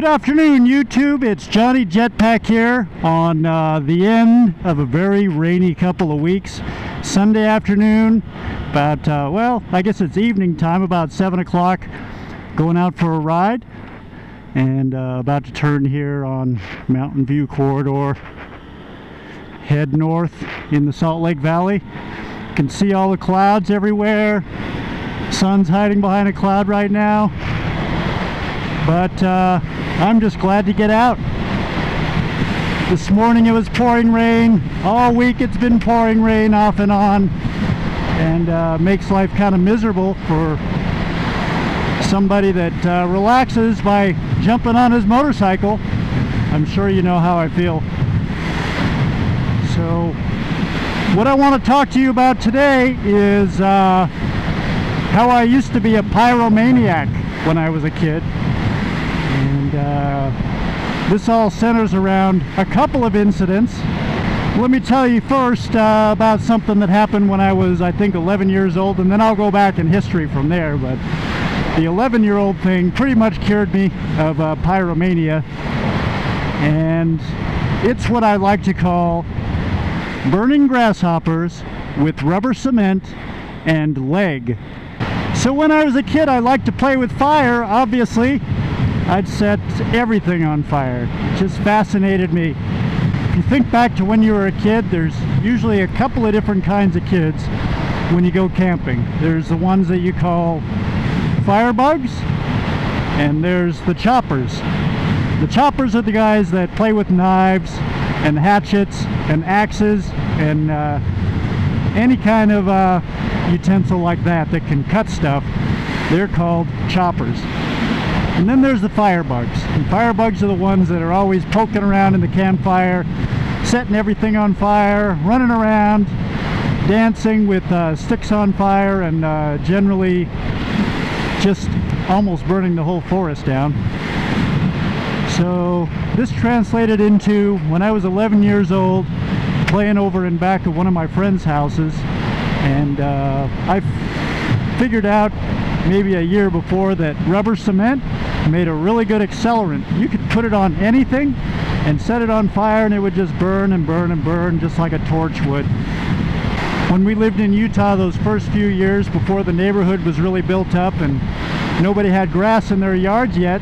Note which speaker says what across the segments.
Speaker 1: Good afternoon, YouTube. It's Jonny Jetpack here on the end of a very rainy couple of weeks. Sunday afternoon, about, well, I guess it's evening time, about 7 o'clock, going out for a ride. And about to turn here on Mountain View Corridor, head north in the Salt Lake Valley. You can see all the clouds everywhere. Sun's hiding behind a cloud right now. But I'm just glad to get out. This morning it was pouring rain. All week it's been pouring rain off and on, and makes life kind of miserable for somebody that relaxes by jumping on his motorcycle. I'm sure you know how I feel. So what I want to talk to you about today is how I used to be a pyromaniac when I was a kid. And this all centers around a couple of incidents. Let me tell you first about something that happened when I was, I think, 11 years old, and then I'll go back in history from there. But the 11-year-old thing pretty much cured me of pyromania, and it's what I like to call burning grasshoppers with rubber cement and leg. So when I was a kid, I liked to play with fire, obviously. I'd set everything on fire. It just fascinated me. If you think back to when you were a kid, there's usually a couple of different kinds of kids when you go camping. There's the ones that you call firebugs, and there's the choppers. The choppers are the guys that play with knives and hatchets and axes and any kind of utensil like that that can cut stuff. They're called choppers. And then there's the firebugs. And firebugs are the ones that are always poking around in the campfire, setting everything on fire, running around, dancing with sticks on fire, and generally just almost burning the whole forest down. So this translated into, when I was 11 years old, playing over in back of one of my friends' houses, and I figured out maybe a year before that rubber cement made a really good accelerant. You could put it on anything and set it on fire, and it would just burn and burn and burn just like a torch would. When we lived in Utah those first few years before the neighborhood was really built up and nobody had grass in their yards yet,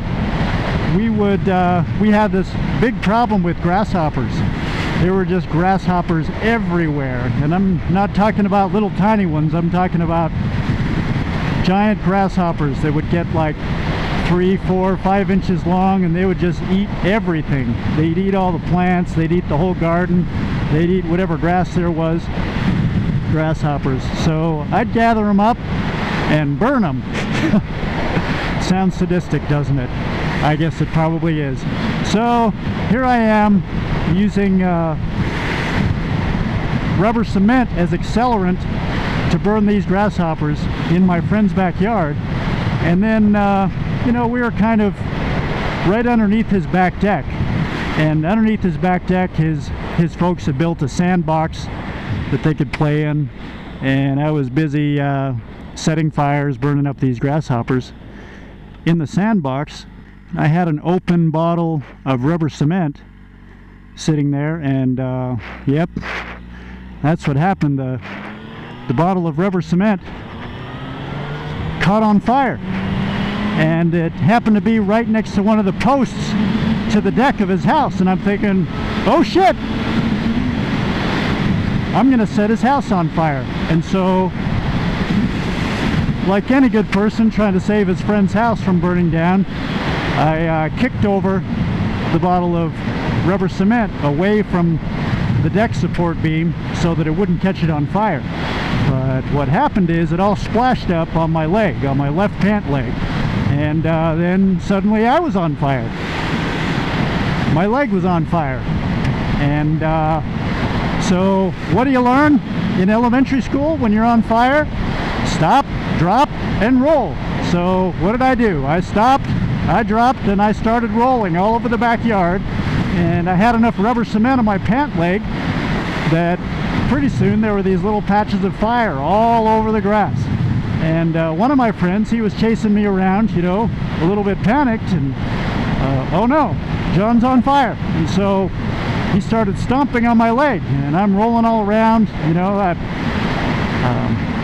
Speaker 1: we had this big problem with grasshoppers. There were just grasshoppers everywhere, and I'm not talking about little tiny ones. I'm talking about giant grasshoppers that would get like 3, 4, 5 inches long, and they would just eat everything. They'd eat all the plants, they'd eat the whole garden, they'd eat whatever grass there was. Grasshoppers. So I'd gather them up and burn them. Sounds sadistic, doesn't it? I guess it probably is. So here I am using rubber cement as accelerant to burn these grasshoppers in my friend's backyard. And then you know, we were kind of right underneath his back deck, and underneath his back deck his folks had built a sandbox that they could play in, and I was busy setting fires, burning up these grasshoppers. In the sandbox I had an open bottle of rubber cement sitting there, and yep, that's what happened. The bottle of rubber cement caught on fire, and it happened to be right next to one of the posts to the deck of his house. And I'm thinking, oh shit, I'm gonna set his house on fire. And so, like any good person trying to save his friend's house from burning down, I kicked over the bottle of rubber cement away from the deck support beam so that it wouldn't catch it on fire. But what happened is it all splashed up on my leg, on my left pant leg. And then suddenly I was on fire. My leg was on fire. And so what do you learn in elementary school when you're on fire? Stop, drop, and roll. So what did I do? I stopped, I dropped, and I started rolling all over the backyard. And I had enough rubber cement on my pant leg that pretty soon there were these little patches of fire all over the grass. And one of my friends, he was chasing me around, you know, a little bit panicked, and oh no, John's on fire. And so he started stomping on my leg, and I'm rolling all around, you know,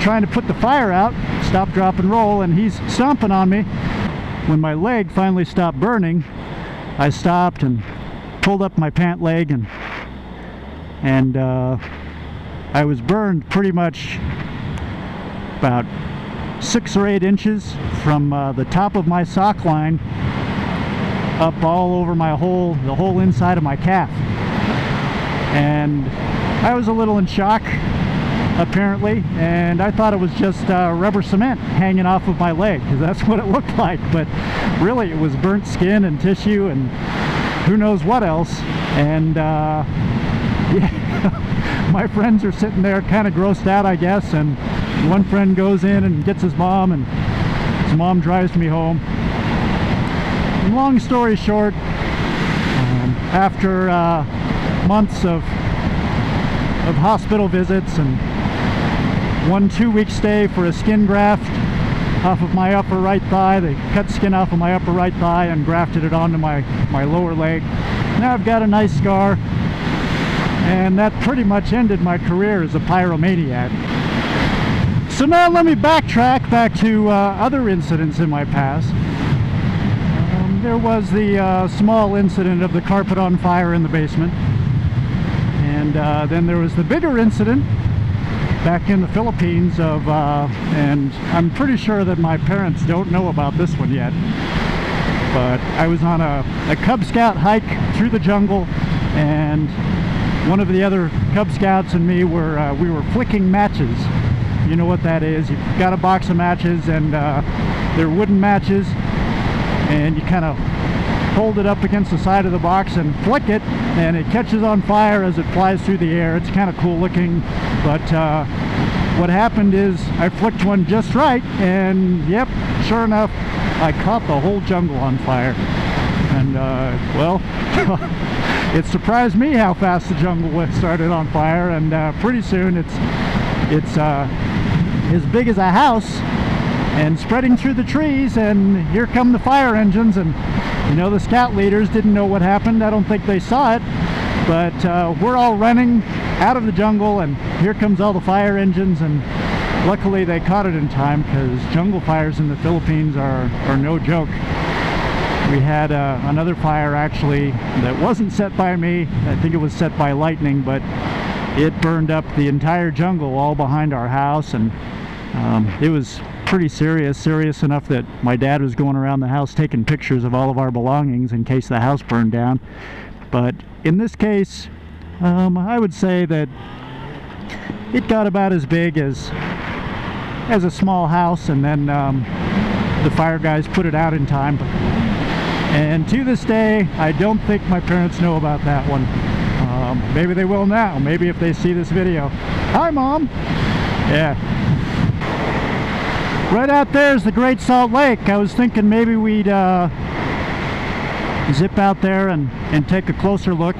Speaker 1: trying to put the fire out, stop, drop, and roll, and he's stomping on me. When my leg finally stopped burning, I stopped and pulled up my pant leg, and I was burned pretty much about 6 or 8 inches from the top of my sock line up all over the whole inside of my calf. And I was a little in shock, apparently, and I thought it was just rubber cement hanging off of my leg, because that's what it looked like. But really it was burnt skin and tissue and who knows what else. And yeah, my friends are sitting there kind of grossed out, I guess, and one friend goes in and gets his mom, and his mom drives me home. And long story short, after months of hospital visits and 1 2-week stay for a skin graft off of my upper right thigh, they cut skin off of my upper right thigh and grafted it onto my lower leg. Now I've got a nice scar, and that pretty much ended my career as a pyromaniac. So now let me backtrack back to other incidents in my past. There was the small incident of the carpet on fire in the basement, and then there was the bigger incident back in the Philippines of, and I'm pretty sure that my parents don't know about this one yet, but I was on a Cub Scout hike through the jungle, and one of the other Cub Scouts and me were we were flicking matches. You know what that is. You've got a box of matches, and they're wooden matches, and you kind of hold it up against the side of the box and flick it, and it catches on fire as it flies through the air. It's kind of cool looking, but what happened is I flicked one just right, and yep, sure enough, I caught the whole jungle on fire. And well, it surprised me how fast the jungle started on fire, and pretty soon it's as big as a house and spreading through the trees, and here come the fire engines. And you know, the scout leaders didn't know what happened. I don't think they saw it, but we're all running out of the jungle, and here comes all the fire engines, and luckily they caught it in time, because jungle fires in the Philippines are no joke. We had another fire actually that wasn't set by me. I think it was set by lightning, but it burned up the entire jungle all behind our house, and it was pretty serious enough that my dad was going around the house taking pictures of all of our belongings in case the house burned down. But in this case, I would say that it got about as big as a small house, and then the fire guys put it out in time. And to this day, I don't think my parents know about that one. Maybe they will now, maybe if they see this video. Hi, Mom! Yeah. Right out there is the Great Salt Lake. I was thinking maybe we'd zip out there and take a closer look.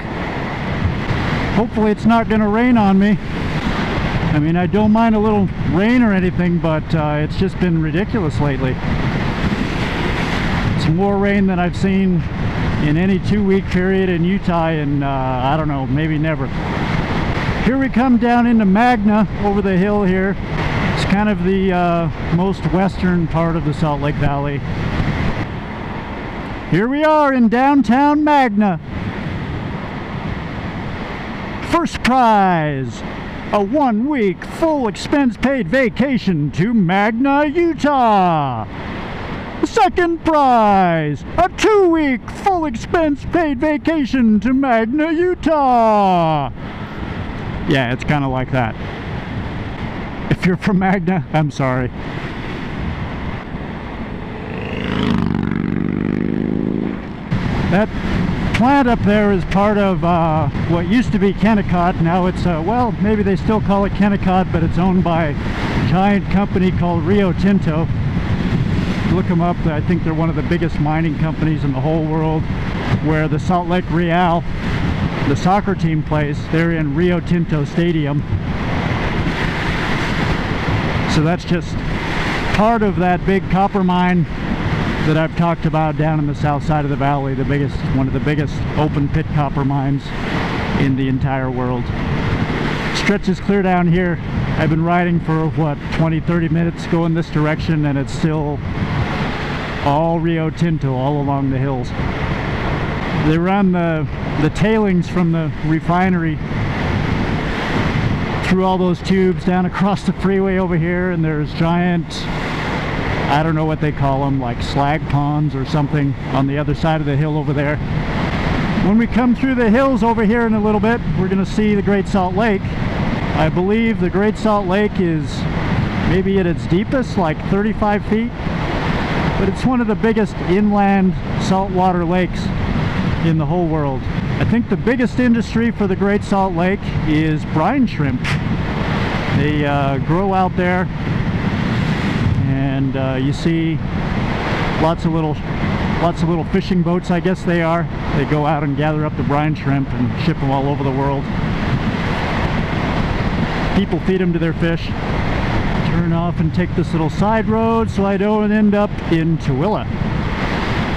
Speaker 1: Hopefully it's not going to rain on me. I mean, I don't mind a little rain or anything, but it's just been ridiculous lately. It's more rain than I've seen in any 2-week period in Utah in, I don't know, maybe never. Here we come down into Magna over the hill here. It's kind of the most western part of the Salt Lake Valley. Here we are in downtown Magna. First prize, a 1-week full expense paid vacation to Magna, Utah. Second prize, a 2-week full expense paid vacation to Magna, Utah. Yeah, it's kind of like that. If you're from Magna, I'm sorry. That plant up there is part of what used to be Kennecott. Now it's, well, maybe they still call it Kennecott, but it's owned by a giant company called Rio Tinto. Look them up. I think they're one of the biggest mining companies in the whole world. Where the Salt Lake Real, the soccer team, plays, they're in Rio Tinto Stadium. So that's just part of that big copper mine that I've talked about down in the south side of the valley, one of the biggest open pit copper mines in the entire world. Stretches clear down here. I've been riding for what, 20-30 minutes going this direction, and it's still all Rio Tinto all along the hills. They run the tailings from the refinery through all those tubes down across the freeway over here, and there's giant, I don't know what they call them, like slag ponds or something on the other side of the hill over there. When we come through the hills over here in a little bit, we're going to see the Great Salt Lake. I believe the Great Salt Lake is maybe at its deepest, like 35 feet, but it's one of the biggest inland saltwater lakes in the whole world. I think the biggest industry for the Great Salt Lake is brine shrimp. They grow out there, and you see lots of little fishing boats, I guess they are. They go out and gather up the brine shrimp and ship them all over the world. People feed them to their fish. Turn off and take this little side road so I don't end up in Tooele,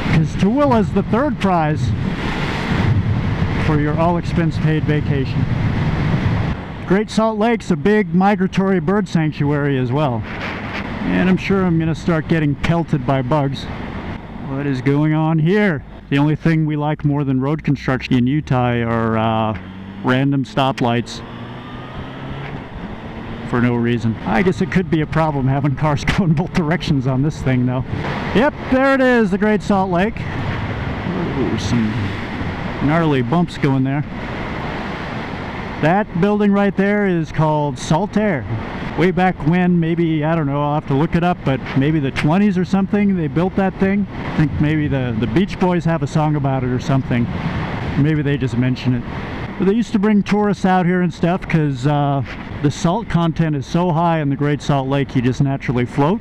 Speaker 1: because Tooele's the third prize for your all-expense-paid vacation. Great Salt Lake's a big migratory bird sanctuary as well, and I'm sure I'm going to start getting pelted by bugs. What is going on here? The only thing we like more than road construction in Utah are random stoplights for no reason. I guess it could be a problem having cars go in both directions on this thing though. Yep, there it is, the Great Salt Lake. Ooh, some gnarly bumps going there. That building right there is called Saltair. Way back when, maybe, I don't know, I'll have to look it up, but maybe the 20s or something, they built that thing. I think maybe the Beach Boys have a song about it or something. Maybe they just mention it. But they used to bring tourists out here and stuff because the salt content is so high in the Great Salt Lake you just naturally float.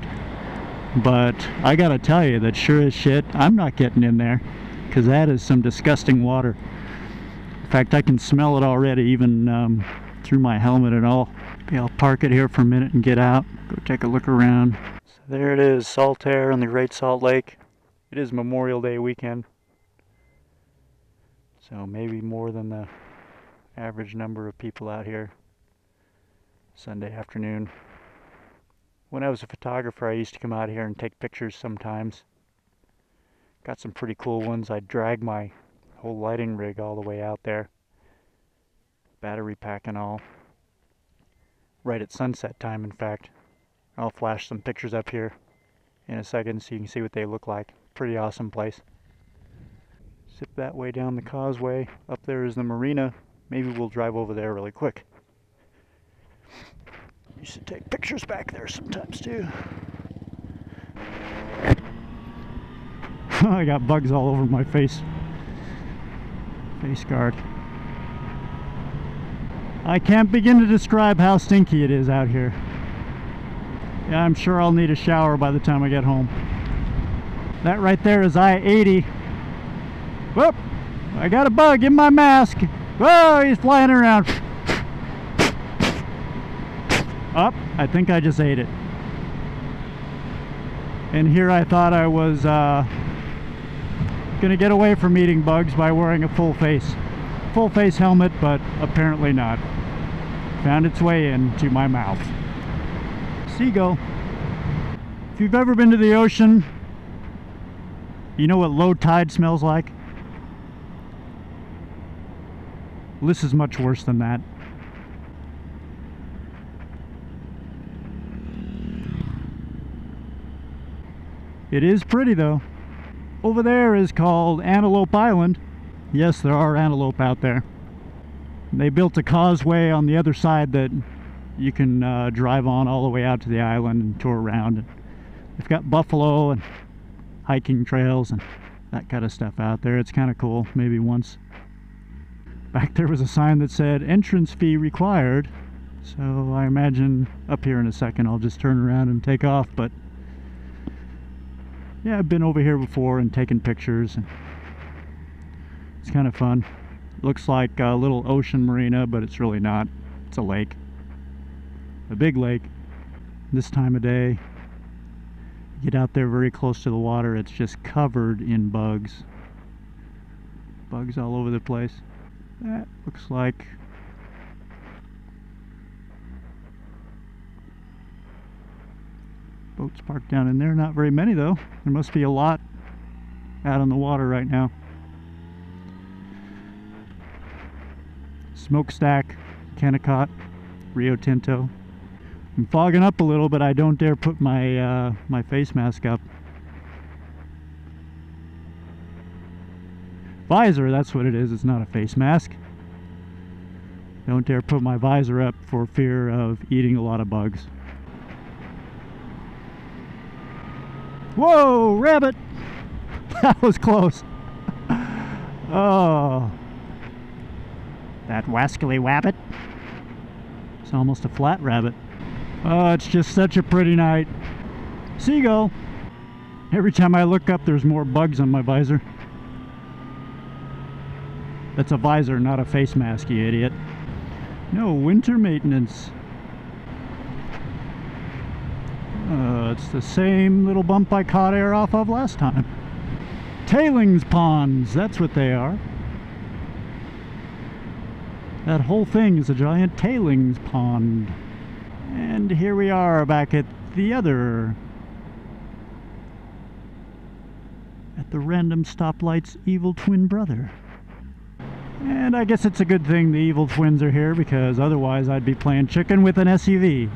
Speaker 1: But I gotta tell you that sure as shit, I'm not getting in there, because that is some disgusting water. In fact, I can smell it already, even through my helmet and all. Maybe I'll park it here for a minute and get out, go take a look around. So there it is, Saltair on the Great Salt Lake. It is Memorial Day weekend, so maybe more than the average number of people out here Sunday afternoon. When I was a photographer, I used to come out here and take pictures sometimes. Got some pretty cool ones. I'd drag my whole lighting rig all the way out there, battery pack and all, right at sunset time. In fact, I'll flash some pictures up here in a second so you can see what they look like. Pretty awesome place. Zip that way down the causeway. Up there is the marina. Maybe we'll drive over there really quick. Used to take pictures back there sometimes too. I got bugs all over my face guard. I can't begin to describe how stinky it is out here. Yeah, I'm sure I'll need a shower by the time I get home. That right there is I-80. Whoop! I got a bug in my mask. Whoa, he's flying around. Oh, I think I just ate it. And here I thought I was gonna get away from eating bugs by wearing a full face helmet, but apparently not. Found its way into my mouth. Seagull. If you've ever been to the ocean, you know what low tide smells like? This is much worse than that. It is pretty though. Over there is called Antelope Island. Yes, there are antelope out there. They built a causeway on the other side that you can drive on all the way out to the island and tour around. And they've got buffalo and hiking trails and that kind of stuff out there. It's kind of cool. Maybe once. Back there was a sign that said entrance fee required. So I imagine up here in a second I'll just turn around and take off. But yeah, I've been over here before and taken pictures, and it's kind of fun. Looks like a little ocean marina, but it's really not. It's a lake, a big lake. This time of day You get out there very close to the water, it's just covered in bugs. Bugs all over the place. That looks like boats parked down in there. Not very many though. There must be a lot out on the water right now. Smokestack, Kennecott, Rio Tinto. I'm fogging up a little, but I don't dare put my my face mask up. Visor, that's what it is. It's not a face mask. Don't dare put my visor up for fear of eating a lot of bugs. Whoa, rabbit! That was close. Oh, that wascally wabbit. It's almost a flat rabbit. Oh, it's just such a pretty night. Seagull. Every time I look up, there's more bugs on my visor. That's a visor, not a face mask, you idiot. No, winter maintenance. It's the same little bump I caught air off of last time. Tailings ponds, that's what they are. That whole thing is a giant tailings pond. And here we are back at the other. At the random stoplight's evil twin brother. And I guess it's a good thing the evil twins are here, because otherwise I'd be playing chicken with an SUV.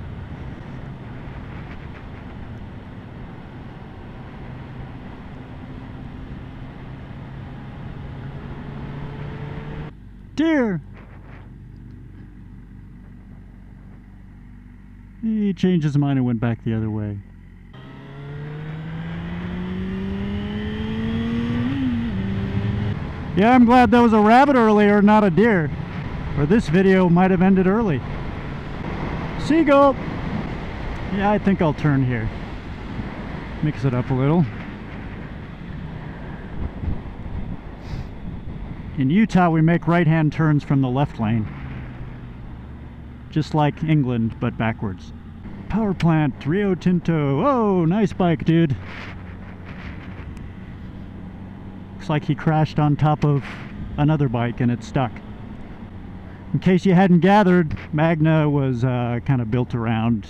Speaker 1: Deer! He changed his mind and went back the other way. Yeah, I'm glad that was a rabbit earlier, not a deer. Or this video might have ended early. Seagull! Yeah, I think I'll turn here. Mix it up a little. In Utah, we make right-hand turns from the left lane. Just like England, but backwards. Power plant, Rio Tinto. Oh, nice bike, dude. Looks like he crashed on top of another bike and it stuck. In case you hadn't gathered, Magna was kind of built around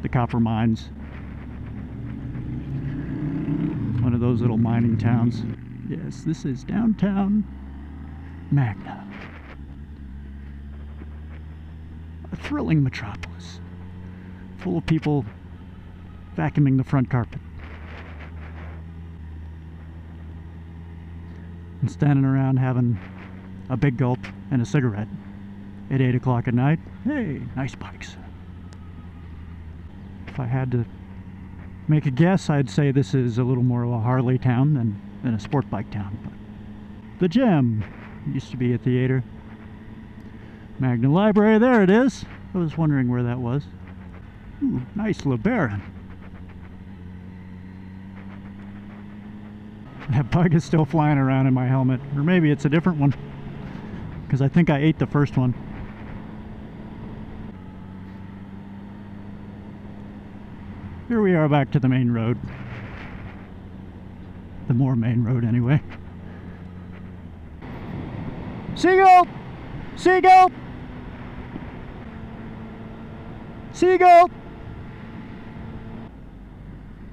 Speaker 1: the copper mines. One of those little mining towns. Yes, this is downtown Magna. A thrilling metropolis, full of people vacuuming the front carpet and standing around having a big gulp and a cigarette at 8 o'clock at night. Hey, nice bikes. If I had to make a guess, I'd say this is a little more of a Harley town than a sport bike town. But the Gem used to be a theater. Magna Library, there it is. I was wondering where that was. Ooh, nice LeBaron. That bug is still flying around in my helmet. Or maybe it's a different one, because I think I ate the first one. Here we are back to the main road. The more main road, anyway. Seagull! Seagull! Seagull!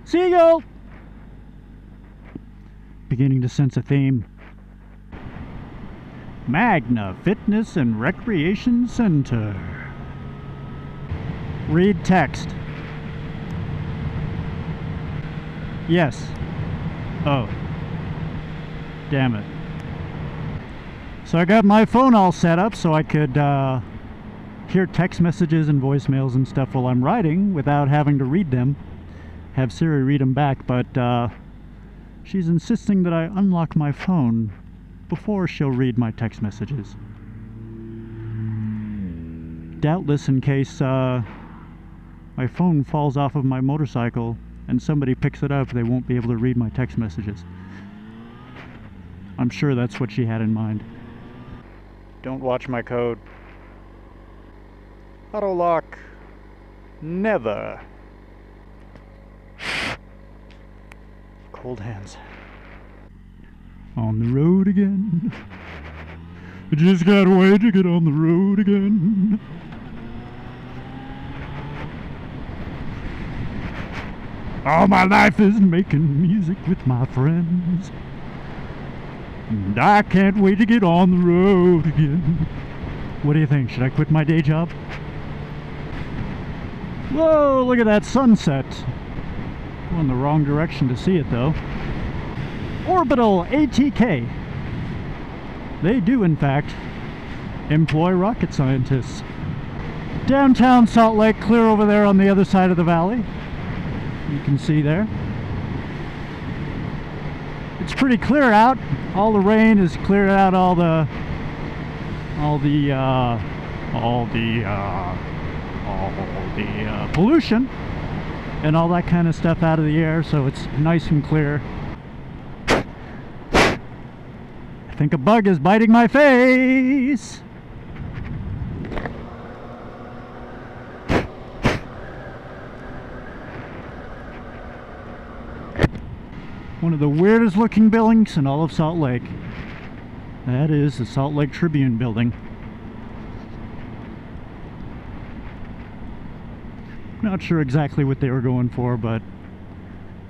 Speaker 1: Seagull! Beginning to sense a theme. Magna Fitness and Recreation Center. Read text. Yes. Oh. Damn it. So I got my phone all set up so I could hear text messages and voicemails and stuff while I'm riding without having to read them. Have Siri read them back, but she's insisting that I unlock my phone before she'll read my text messages. Doubtless in case my phone falls off of my motorcycle and somebody picks it up, they won't be able to read my text messages. I'm sure that's what she had in mind. Don't watch my code. Auto lock. Never. cold hands. On the road again. I just gotta wait to get on the road again. All my life is making music with my friends, and I can't wait to get on the road again. What do you think? Should I quit my day job? Whoa, look at that sunset. Going the wrong direction to see it though. Orbital ATK. They do in fact employ rocket scientists. Downtown Salt Lake, clear over there on the other side of the valley. You can see there. It's pretty clear out. All the rain has cleared out all the pollution and all that kind of stuff out of the air, so it's nice and clear. I think a bug is biting my face. One of the weirdest looking buildings in all of Salt Lake. That is the Salt Lake Tribune building. Not sure exactly what they were going for, but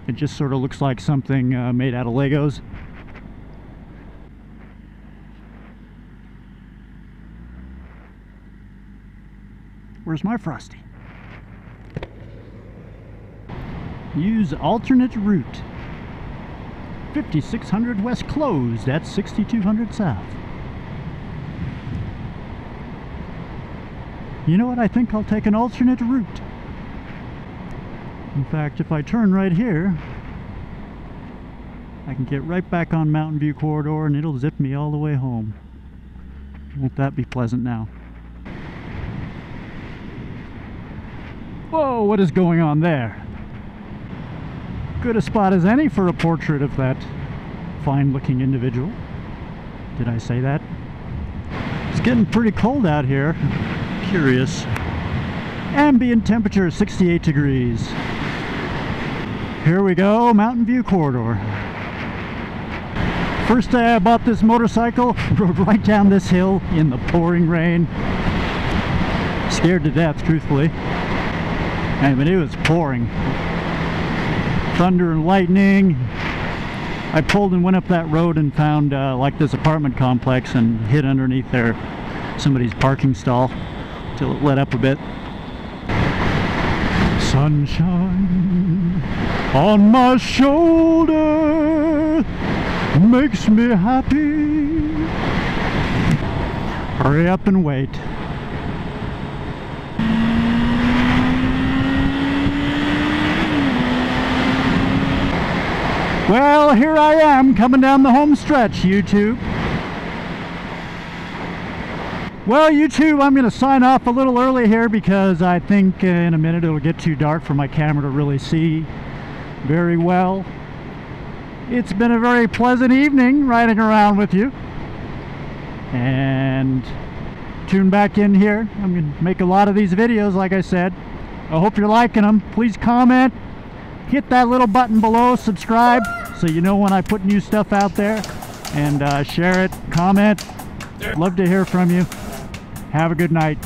Speaker 1: it just sort of looks like something made out of Legos. Where's my Frosty? Use alternate route. 5600 west closed at 6200 south. You know what? I think I'll take an alternate route. In fact, if I turn right here, I can get right back on Mountain View Corridor and it'll zip me all the way home. Won't that be pleasant now? Whoa, what is going on there? Good a spot as any for a portrait of that fine-looking individual. Did I say that? It's getting pretty cold out here. Curious. Ambient temperature 68 degrees. Here we go, Mountain View Corridor. First day I bought this motorcycle, rode right down this hill in the pouring rain. Scared to death, truthfully. I mean, it was pouring. Thunder and lightning. I pulled and went up that road and found like this apartment complex and hid underneath there somebody's parking stall till it let up a bit. Sunshine on my shoulder makes me happy. Hurry up and wait. Well, here I am coming down the home stretch, YouTube. Well, YouTube, I'm going to sign off a little early here because I think in a minute it'll get too dark for my camera to really see very well. It's been a very pleasant evening riding around with you. And tune back in here. I'm going to make a lot of these videos, like I said. I hope you're liking them. Please comment. Hit that little button below, subscribe, so you know when I put new stuff out there, and share it, comment. Love to hear from you. Have a good night.